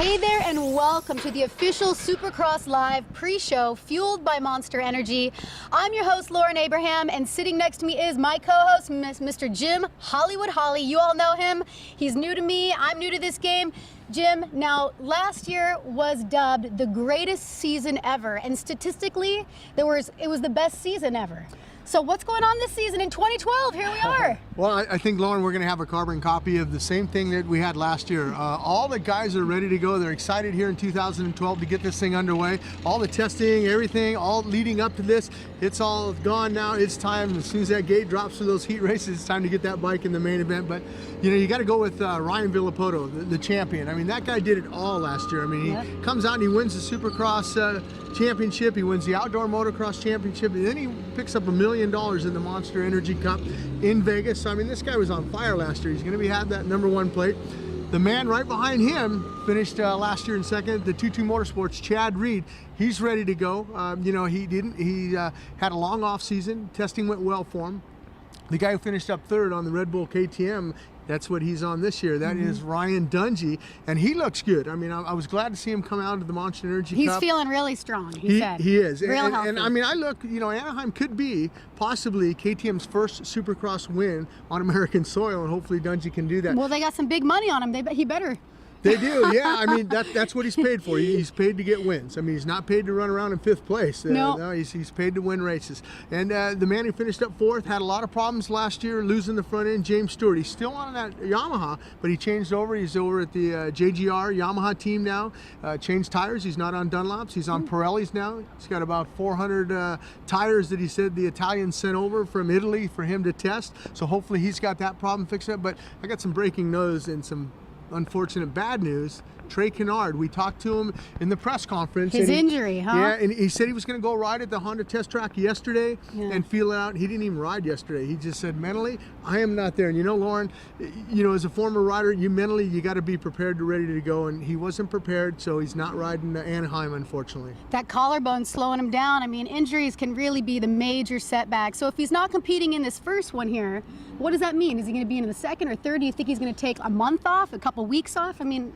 Hey there and welcome to the official Supercross Live pre-show fueled by Monster Energy. I'm your host Lauren Abraham, and sitting next to me is my co-host Mr. Jim Hollywood Holly. You all know him. He's new to me. I'm new to this game. Jim, now last year was dubbed the greatest season ever, and statistically it was the best season ever. So what's going on this season in 2012? Here we are. Well, I think, Lauren, we're going to have a carbon copy of the same thing that we had last year. All the guys are ready to go. They're excited here in 2012 to get this thing underway. All the testing, everything, all leading up to this, it's all gone now. It's time. As soon as that gate drops for those heat races, it's time to get that bike in the main event. But, you know, you got to go with Ryan Villapoto, the champion. I mean, that guy did it all last year. I mean, he comes out and he wins the Supercross championship. He wins the outdoor motocross championship. And then he picks up $1 million in the Monster Energy Cup in Vegas. So, I mean, this guy was on fire last year. He's going to have that #1 plate. The man right behind him finished last year in second, the 22 Motorsports, Chad Reed. He's ready to go. You know, he had a long off season. Testing went well for him. The guy who finished up third on the Red Bull KTM, that's what he's on this year. That is Ryan Dungey, and he looks good. I mean, I was glad to see him come out of the Monster Energy Cup. He's feeling really strong, he said. He is. Real healthy. And I mean, I look, you know, Anaheim could be possibly KTM's first Supercross win on American soil, and hopefully Dungey can do that. Well, they got some big money on him. He better. They do, yeah. I mean, that's what he's paid for. He's paid to get wins. I mean, he's not paid to run around in 5th place. No, he's paid to win races. And the man who finished up 4th had a lot of problems last year, losing the front end, James Stewart. He's still on that Yamaha, but he changed over. He's over at the JGR Yamaha team now. Changed tires. He's not on Dunlops. He's on Pirellis now. He's got about 400 tires that he said the Italians sent over from Italy for him to test. So hopefully he's got that problem fixed up. But I got some breaking news and some unfortunate bad news. Trey Kennard, we talked to him in the press conference. His injury, huh? Yeah, and he said he was going to go ride at the Honda test track yesterday and feel it out. He didn't even ride yesterday. He just said, mentally, I am not there. And you know, Lauren, you know, as a former rider, you got to be prepared to ready to go. And he wasn't prepared, so he's not riding Anaheim, unfortunately. That collarbone's slowing him down. I mean, injuries can really be the major setback. So if he's not competing in this first one here, what does that mean? Is he going to be in the second or third? Do you think he's going to take a month off, a couple weeks off? I mean,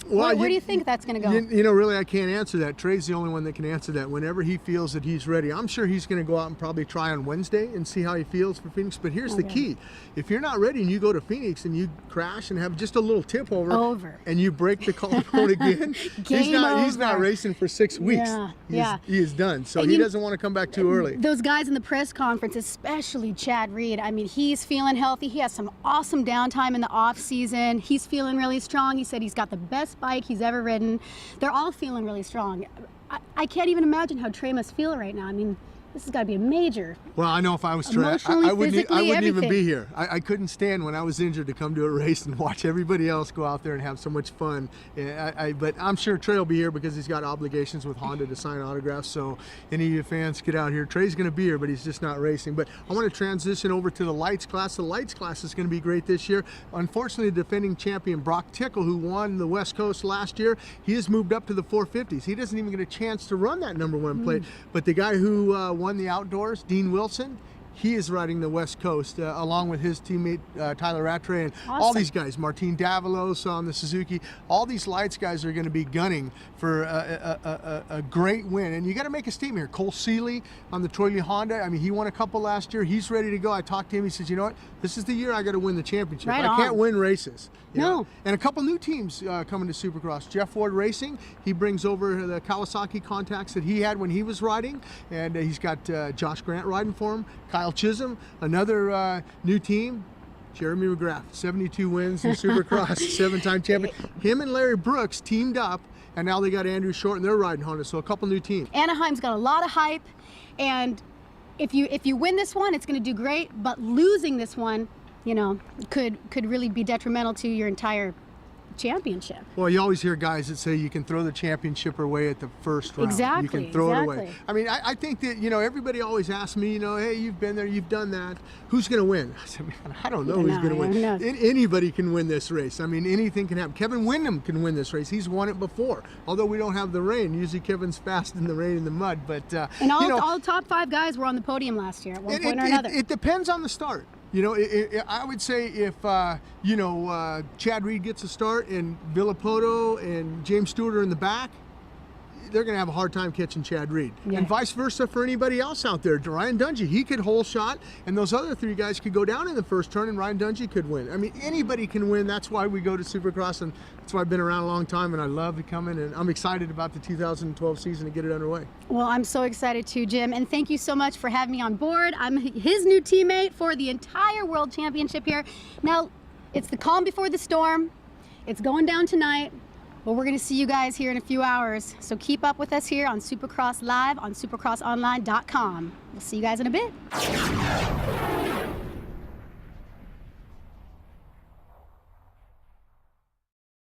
well, where do you think that's going to go? You know, really, I can't answer that. Trey's the only one that can answer that. Whenever he feels that he's ready, I'm sure he's going to go out and probably try on Wednesday and see how he feels for Phoenix. But here's the key. If you're not ready and you go to Phoenix and you crash and have just a little tip over. And you break the collarbone again, he's not racing for 6 weeks. He is done. So he doesn't want to come back too early. Those guys in the press conference, especially Chad Reed, I mean, he's feeling healthy. He has some awesome downtime in the off season. He's feeling really strong. He said he's got the best bike he's ever ridden. They're all feeling really strong. I can't even imagine how Trey must feel right now. I mean, this has got to be a major. Well, I know if I was Trey, I wouldn't even be here. I couldn't stand when I was injured to come to a race and watch everybody else go out there and have so much fun. But I'm sure Trey will be here because he's got obligations with Honda to sign autographs. So any of you fans, get out here. Trey's going to be here, but he's just not racing. But I want to transition over to the lights class. The lights class is going to be great this year. Unfortunately, the defending champion Brock Tickle, who won the West Coast last year, he has moved up to the 450s. He doesn't even get a chance to run that #1 plate. But the guy who won the outdoors, Dean Wilson, he is riding the West Coast along with his teammate Tyler Rattray and all these guys, Martin Davalos on the Suzuki. All these lights guys are going to be gunning for a great win. And you got to make a statement here. Cole Seeley on the Troy Lee Honda, I mean, he won a couple last year. He's ready to go. I talked to him. He says, you know what? This is the year I got to win the championship. I can't win races. You know? And a couple new teams coming to Supercross. Jeff Ford Racing, he brings over the Kawasaki contacts that he had when he was riding. And he's got Josh Grant riding for him. Kyle Chisholm, another new team. Jeremy McGrath, 72 wins in Supercross, 7-time champion. Him and Larry Brooks teamed up, and now they got Andrew Short, and they're riding Honda, so a couple new teams. Anaheim's got a lot of hype, and if you win this one, it's going to do great, but losing this one, you know, could really be detrimental to your entire championship. Well, you always hear guys that say you can throw the championship away at the first round. Exactly. You can throw it away. I mean, I think that, you know, everybody always asks me, you know, hey, you've been there, you've done that. Who's going to win? I said, man, I don't know who's going to win. Anybody can win this race. I mean, anything can happen. Kevin Windham can win this race. He's won it before. Although we don't have the rain. Usually Kevin's fast in the rain and the mud. But and all top 5 guys were on the podium last year at one point or another. It depends on the start. You know, I would say if, you know, Chad Reed gets a start and Villapoto and James Stewart are in the back, they're going to have a hard time catching Chad Reed. Yeah. And vice versa for anybody else out there. Ryan Dungey, he could hole shot, and those other 3 guys could go down in the first turn, and Ryan Dungey could win. I mean, anybody can win. That's why we go to Supercross, and that's why I've been around a long time, and I love to come in, and I'm excited about the 2012 season to get it underway. Well, I'm so excited too, Jim, and thank you so much for having me on board. I'm his new teammate for the entire World Championship here. Now, it's the calm before the storm. It's going down tonight. Well, we're going to see you guys here in a few hours. So keep up with us here on Supercross Live on supercrossonline.com. We'll see you guys in a bit.